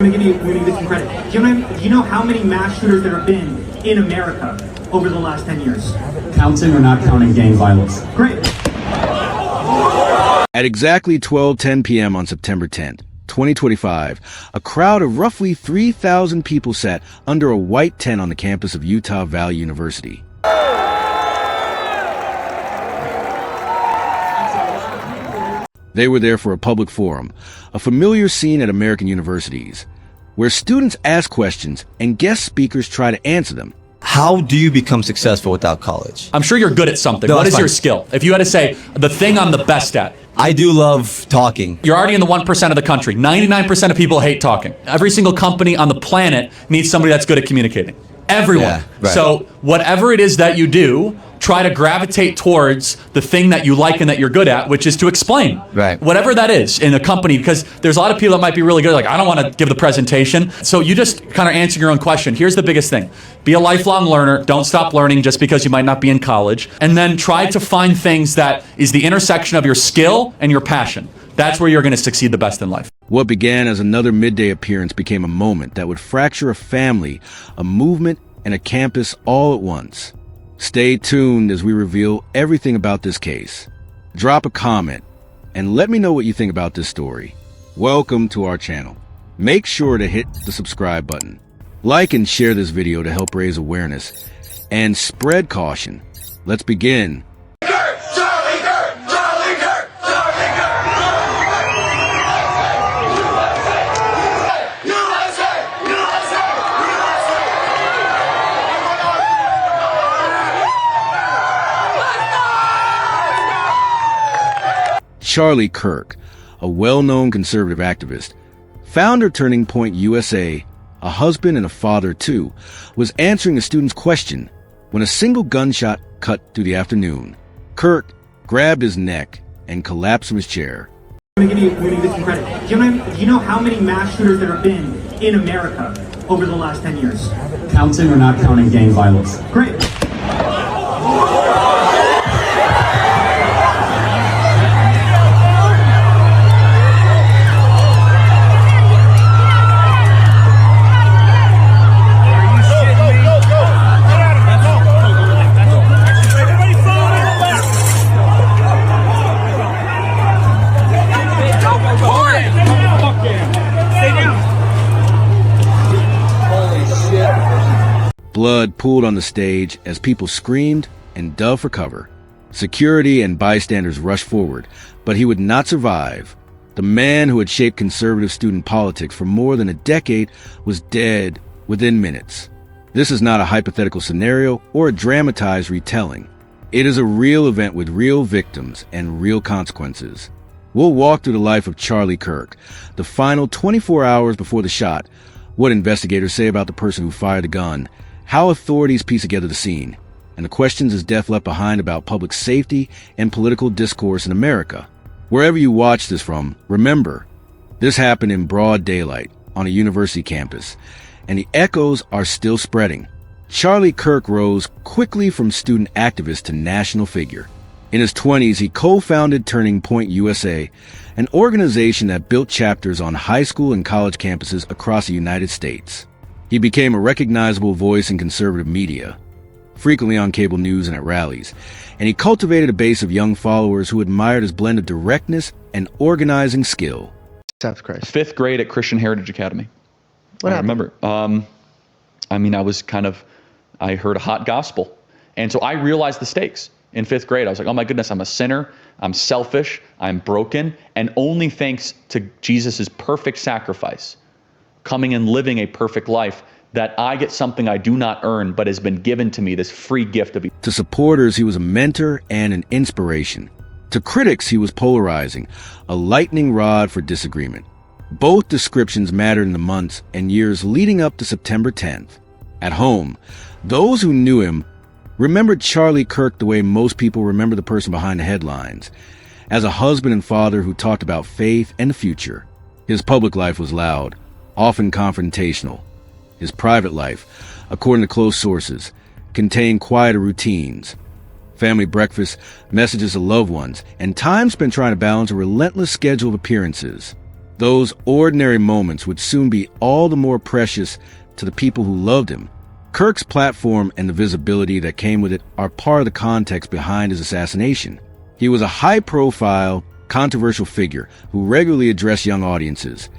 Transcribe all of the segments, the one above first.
I'm gonna give you some credit. Do you know how many mass shooters there have been in America over the last 10 years? Counting or not counting gang violence? Great. At exactly 12:10 p.m. on September 10th, 2025, a crowd of roughly 3,000 people sat under a white tent on the campus of Utah Valley University. They were there for a public forum, a familiar scene at American universities, where students ask questions and guest speakers try to answer them. How do you become successful without college? I'm sure you're good at something. No, what is fine. your skill? If you had to say, the thing I'm the best at. I do love talking. You're already in the 1% of the country. 99% of people hate talking. Every single company on the planet needs somebody that's good at communicating. Everyone. Yeah, right. So whatever it is that you do, try to gravitate towards the thing that you like and that you're good at, which is to explain. Right. Whatever that is in a company, because there's a lot of people that might be really good, like, I don't want to give the presentation. So you just kind of answer your own question. Here's the biggest thing. Be a lifelong learner. Don't stop learning just because you might not be in college. And then try to find things that is the intersection of your skill and your passion. That's where you're going to succeed the best in life. What began as another midday appearance became a moment that would fracture a family, a movement, and a campus all at once. Stay tuned as we reveal everything about this case. Drop a comment and let me know what you think about this story. Welcome to our channel. Make sure to hit the subscribe button. Like and share this video to help raise awareness and spread caution. Let's begin. Kirk! Charlie Kirk! Charlie Kirk! Charlie Kirk! USA! USA! Charlie Kirk, a well-known conservative activist, founder Turning Point USA, a husband and a father too, was answering a student's question when a single gunshot cut through the afternoon. Kirk grabbed his neck and collapsed from his chair. I'm gonna give you some credit. Do you know how many mass shooters there have been in America over the last 10 years? Counting or not counting gang violence? Great. Blood pooled on the stage as people screamed and dove for cover. Security and bystanders rushed forward, but he would not survive. The man who had shaped conservative student politics for more than a decade was dead within minutes. This is not a hypothetical scenario or a dramatized retelling. It is a real event with real victims and real consequences. We'll walk through the life of Charlie Kirk, the final 24 hours before the shot, what investigators say about the person who fired the gun, how authorities piece together the scene, and the questions his death left behind about public safety and political discourse in America. Wherever you watch this from, remember, this happened in broad daylight on a university campus, and the echoes are still spreading. Charlie Kirk rose quickly from student activist to national figure. In his 20s, he co-founded Turning Point USA, an organization that built chapters on high school and college campuses across the United States. He became a recognizable voice in conservative media, frequently on cable news and at rallies, and he cultivated a base of young followers who admired his blend of directness and organizing skill. Christ. Fifth grade at Christian Heritage Academy. What I happened? remember. I heard a hot gospel. And so I realized the stakes in fifth grade. I was like, oh my goodness, I'm a sinner. I'm selfish. I'm broken. And only thanks to Jesus' perfect sacrifice, coming and living a perfect life, that I get something I do not earn, but has been given to me, this free gift of. To supporters, he was a mentor and an inspiration. To critics, he was polarizing, a lightning rod for disagreement. Both descriptions mattered in the months and years leading up to September 10th. At home, those who knew him remembered Charlie Kirk the way most people remember the person behind the headlines, as a husband and father who talked about faith and the future. His public life was loud, often confrontational. His private life, according to close sources, contained quieter routines. Family breakfasts, messages to loved ones, and time spent trying to balance a relentless schedule of appearances. Those ordinary moments would soon be all the more precious to the people who loved him. Kirk's platform and the visibility that came with it are part of the context behind his assassination. He was a high-profile, controversial figure who regularly addressed young audiences.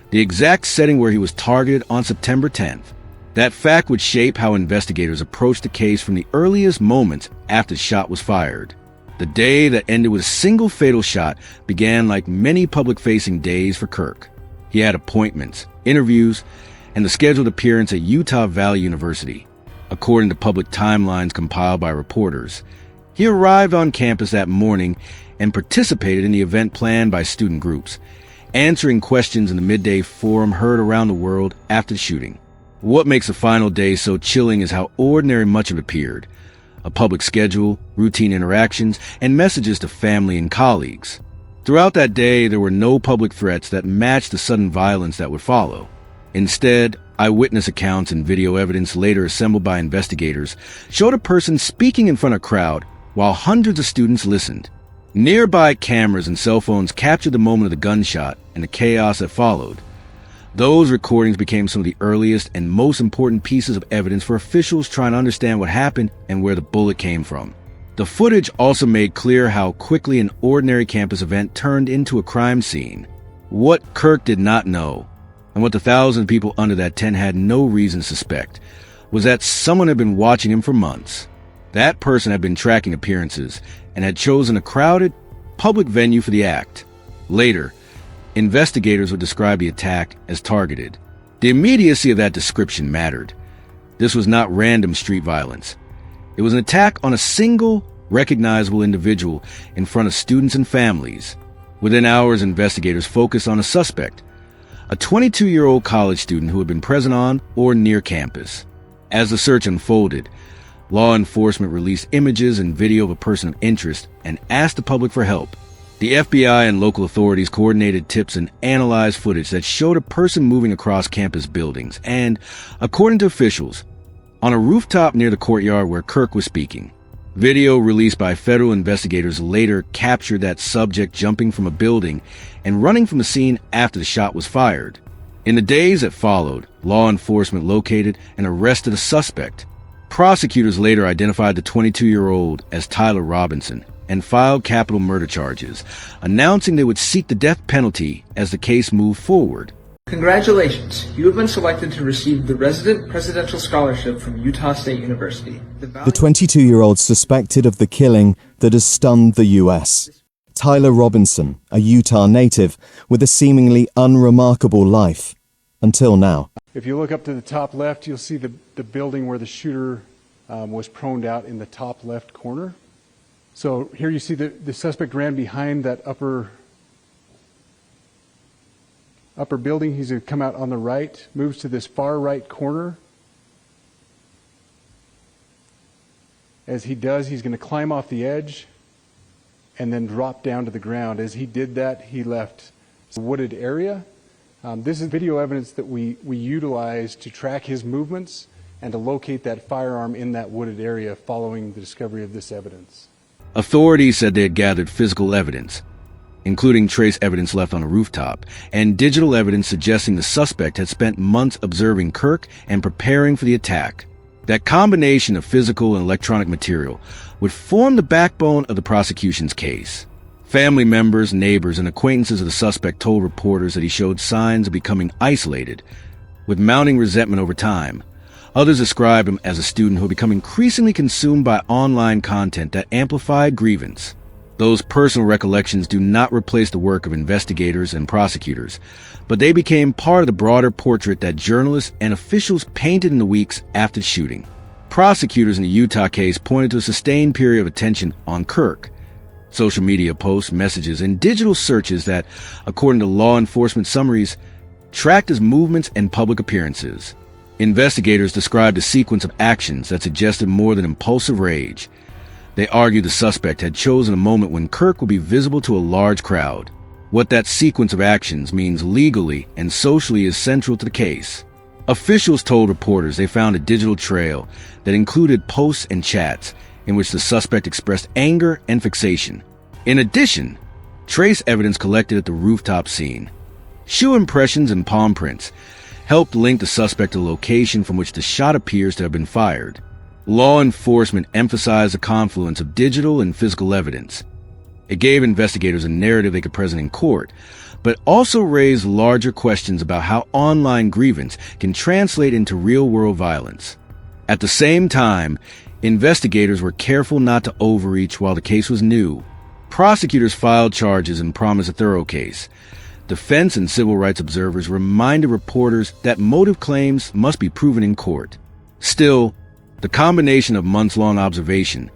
The exact setting where he was targeted on September 10th. That fact would shape how investigators approached the case from the earliest moments after the shot was fired. The day that ended with a single fatal shot began like many public-facing days for Kirk. He had appointments, interviews, and the scheduled appearance at Utah Valley University. According to public timelines compiled by reporters, he arrived on campus that morning and participated in the event planned by student groups, answering questions in the midday forum heard around the world after the shooting. What makes the final day so chilling is how ordinary much of it appeared. A public schedule, routine interactions, and messages to family and colleagues. Throughout that day, there were no public threats that matched the sudden violence that would follow. Instead, eyewitness accounts and video evidence later assembled by investigators showed a person speaking in front of a crowd while hundreds of students listened. Nearby cameras and cell phones captured the moment of the gunshot and the chaos that followed. Those recordings became some of the earliest and most important pieces of evidence for officials trying to understand what happened and where the bullet came from. The footage also made clear how quickly an ordinary campus event turned into a crime scene. What Kirk did not know, and what the thousands of people under that tent had no reason to suspect, was that someone had been watching him for months. That person had been tracking appearances and had chosen a crowded, public venue for the act. Later, investigators would describe the attack as targeted. The immediacy of that description mattered. This was not random street violence. It was an attack on a single, recognizable individual in front of students and families. Within hours, investigators focused on a suspect, a 22-year-old college student who had been present on or near campus. As the search unfolded, law enforcement released images and video of a person of interest and asked the public for help. The FBI and local authorities coordinated tips and analyzed footage that showed a person moving across campus buildings and, according to officials, on a rooftop near the courtyard where Kirk was speaking. Video released by federal investigators later captured that subject jumping from a building and running from the scene after the shot was fired. In the days that followed, law enforcement located and arrested a suspect. Prosecutors later identified the 22-year-old as Tyler Robinson and filed capital murder charges, announcing they would seek the death penalty as the case moved forward. Congratulations, you have been selected to receive the Resident Presidential Scholarship from Utah State University. The 22-year-old suspected of the killing that has stunned the U.S. Tyler Robinson, a Utah native with a seemingly unremarkable life, until now. If you look up to the top left, you'll see the building where the shooter was proned out in the top left corner. So here you see the suspect ran behind that upper building. He's going to come out on the right, moves to this far right corner. As he does, he's going to climb off the edge and then drop down to the ground. As he did that, he left a wooded area. This is video evidence that we utilize to track his movements and to locate that firearm in that wooded area following the discovery of this evidence. Authorities said they had gathered physical evidence, including trace evidence left on a rooftop, and digital evidence suggesting the suspect had spent months observing Kirk and preparing for the attack. That combination of physical and electronic material would form the backbone of the prosecution's case. Family members, neighbors, and acquaintances of the suspect told reporters that he showed signs of becoming isolated, with mounting resentment over time. Others described him as a student who had become increasingly consumed by online content that amplified grievance. Those personal recollections do not replace the work of investigators and prosecutors, but they became part of the broader portrait that journalists and officials painted in the weeks after the shooting. Prosecutors in the Utah case pointed to a sustained period of attention on Kirk. Social media posts, messages, and digital searches that, according to law enforcement summaries, tracked his movements and public appearances. Investigators described a sequence of actions that suggested more than impulsive rage. They argued the suspect had chosen a moment when Kirk would be visible to a large crowd. What that sequence of actions means legally and socially is central to the case. Officials told reporters they found a digital trail that included posts and chats in which the suspect expressed anger and fixation. In addition, trace evidence collected at the rooftop scene. Shoe impressions and palm prints helped link the suspect to the location from which the shot appears to have been fired. Law enforcement emphasized the confluence of digital and physical evidence. It gave investigators a narrative they could present in court, but also raised larger questions about how online grievance can translate into real-world violence. At the same time, investigators were careful not to overreach while the case was new. Prosecutors filed charges and promised a thorough case. Defense and civil rights observers reminded reporters that motive claims must be proven in court. Still, the combination of months-long observation,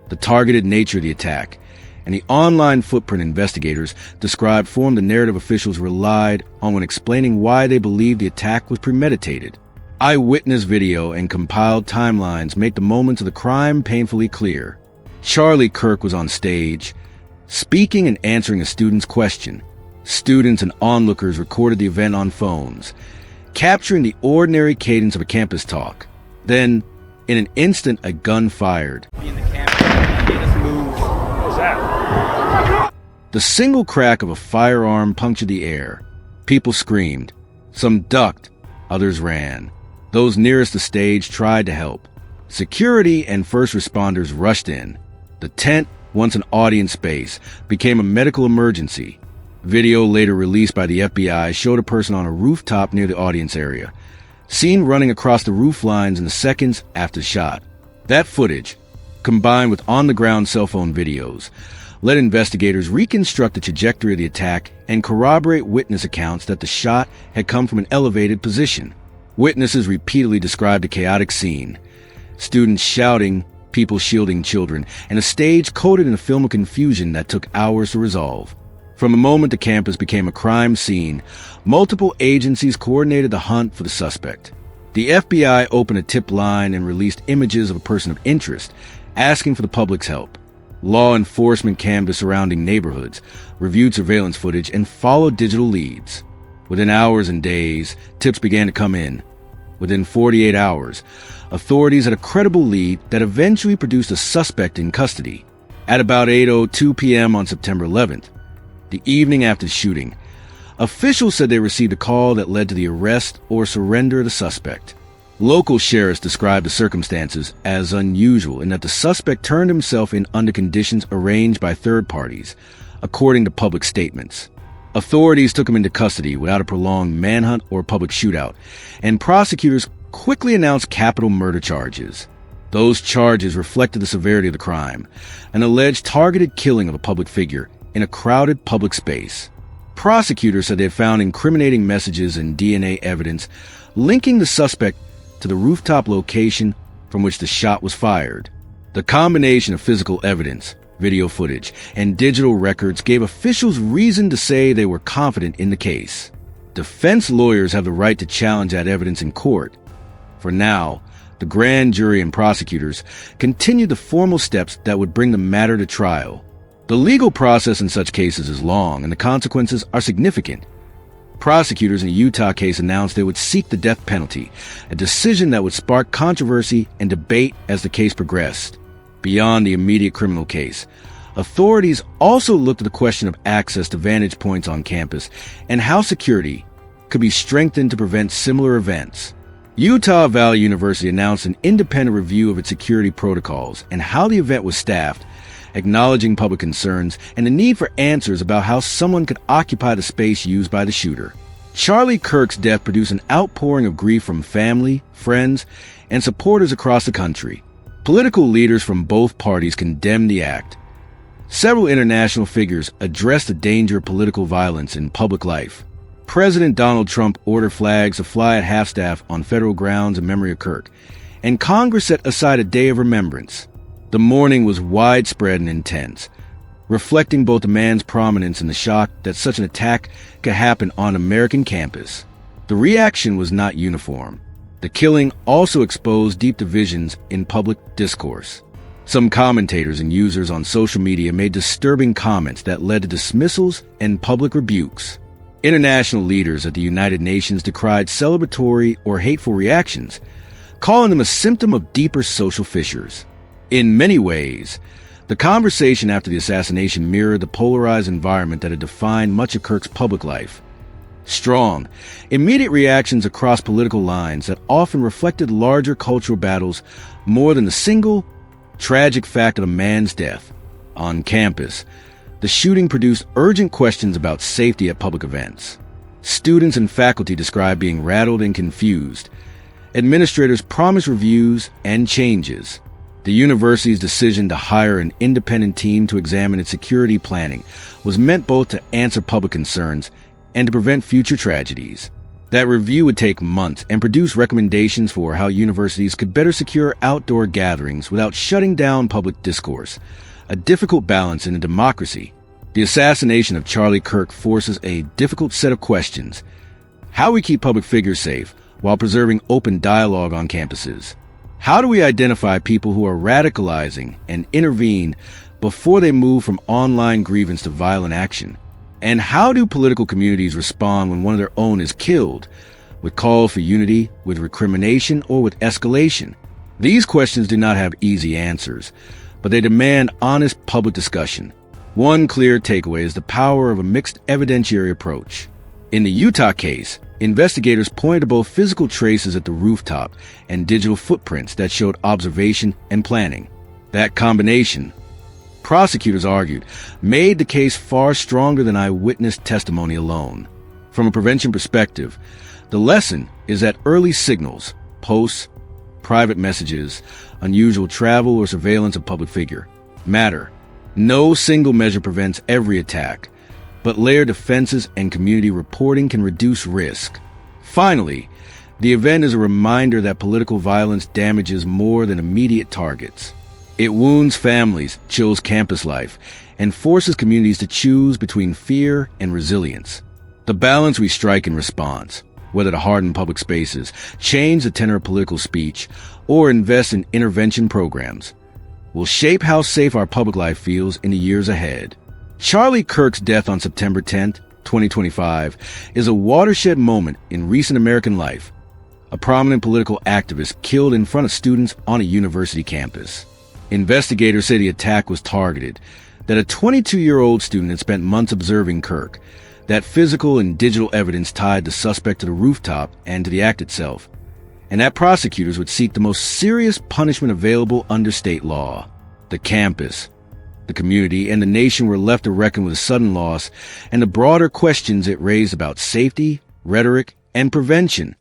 the targeted nature of the attack, and the online footprint investigators described formed the narrative officials relied on when explaining why they believed the attack was premeditated. Eyewitness video and compiled timelines make the moments of the crime painfully clear. Charlie Kirk was on stage, speaking and answering a student's question. Students and onlookers recorded the event on phones, capturing the ordinary cadence of a campus talk. Then, in an instant, a gun fired. The single crack of a firearm punctured the air. People screamed. Some ducked, others ran. Those nearest the stage tried to help. Security and first responders rushed in. The tent, once an audience space, became a medical emergency. Video later released by the FBI showed a person on a rooftop near the audience area, seen running across the roof lines in the seconds after the shot. That footage, combined with on-the-ground cell phone videos, let investigators reconstruct the trajectory of the attack and corroborate witness accounts that the shot had come from an elevated position. Witnesses repeatedly described a chaotic scene. Students shouting, people shielding children, and a stage coated in a film of confusion that took hours to resolve. From the moment the campus became a crime scene, multiple agencies coordinated the hunt for the suspect. The FBI opened a tip line and released images of a person of interest, asking for the public's help. Law enforcement canvassed surrounding neighborhoods, reviewed surveillance footage, and followed digital leads. Within hours and days, tips began to come in. Within 48 hours, authorities had a credible lead that eventually produced a suspect in custody. At about 8:02 p.m. on September 11th, the evening after the shooting, officials said they received a call that led to the arrest or surrender of the suspect. Local sheriffs described the circumstances as unusual in that the suspect turned himself in under conditions arranged by third parties, according to public statements. Authorities took him into custody without a prolonged manhunt or public shootout, and prosecutors quickly announced capital murder charges. Those charges reflected the severity of the crime, an alleged targeted killing of a public figure in a crowded public space. Prosecutors said they had found incriminating messages and DNA evidence linking the suspect to the rooftop location from which the shot was fired. The combination of physical evidence, video footage, and digital records gave officials reason to say they were confident in the case. Defense lawyers have the right to challenge that evidence in court. For now, the grand jury and prosecutors continued the formal steps that would bring the matter to trial. The legal process in such cases is long, and the consequences are significant. Prosecutors in the Utah case announced they would seek the death penalty, a decision that would spark controversy and debate as the case progressed. Beyond the immediate criminal case, authorities also looked at the question of access to vantage points on campus and how security could be strengthened to prevent similar events. Utah Valley University announced an independent review of its security protocols and how the event was staffed, acknowledging public concerns and the need for answers about how someone could occupy the space used by the shooter. Charlie Kirk's death produced an outpouring of grief from family, friends, and supporters across the country. Political leaders from both parties condemned the act. Several international figures addressed the danger of political violence in public life. President Donald Trump ordered flags to fly at half-staff on federal grounds in memory of Kirk, and Congress set aside a day of remembrance. The mourning was widespread and intense, reflecting both the man's prominence and the shock that such an attack could happen on American campus. The reaction was not uniform. The killing also exposed deep divisions in public discourse. Some commentators and users on social media made disturbing comments that led to dismissals and public rebukes. International leaders at the United Nations decried celebratory or hateful reactions, calling them a symptom of deeper social fissures. In many ways, the conversation after the assassination mirrored the polarized environment that had defined much of Kirk's public life. Strong, immediate reactions across political lines that often reflected larger cultural battles more than the single, tragic fact of a man's death. On campus, the shooting produced urgent questions about safety at public events. Students and faculty described being rattled and confused. Administrators promised reviews and changes. The university's decision to hire an independent team to examine its security planning was meant both to answer public concerns and to prevent future tragedies. That review would take months and produce recommendations for how universities could better secure outdoor gatherings without shutting down public discourse, a difficult balance in a democracy. The assassination of Charlie Kirk forces a difficult set of questions: how we keep public figures safe while preserving open dialogue on campuses. How do we identify people who are radicalizing and intervene before they move from online grievance to violent action? And how do political communities respond when one of their own is killed, with call for unity, with recrimination, or with escalation? These questions do not have easy answers, but they demand honest public discussion. One clear takeaway is the power of a mixed evidentiary approach. In the Utah case, investigators pointed to both physical traces at the rooftop and digital footprints that showed observation and planning. That combination, prosecutors argued, made the case far stronger than eyewitness testimony alone. From a prevention perspective, the lesson is that early signals, posts, private messages, unusual travel, or surveillance of public figure matter. No single measure prevents every attack, but layered defenses and community reporting can reduce risk. Finally, the event is a reminder that political violence damages more than immediate targets. It wounds families, chills campus life, and forces communities to choose between fear and resilience. The balance we strike in response, whether to harden public spaces, change the tenor of political speech, or invest in intervention programs, will shape how safe our public life feels in the years ahead. Charlie Kirk's death on September 10, 2025, is a watershed moment in recent American life. A prominent political activist killed in front of students on a university campus. Investigators say the attack was targeted, that a 22-year-old student had spent months observing Kirk, that physical and digital evidence tied the suspect to the rooftop and to the act itself, and that prosecutors would seek the most serious punishment available under state law. The campus, the community, and the nation were left to reckon with the sudden loss and the broader questions it raised about safety, rhetoric, and prevention.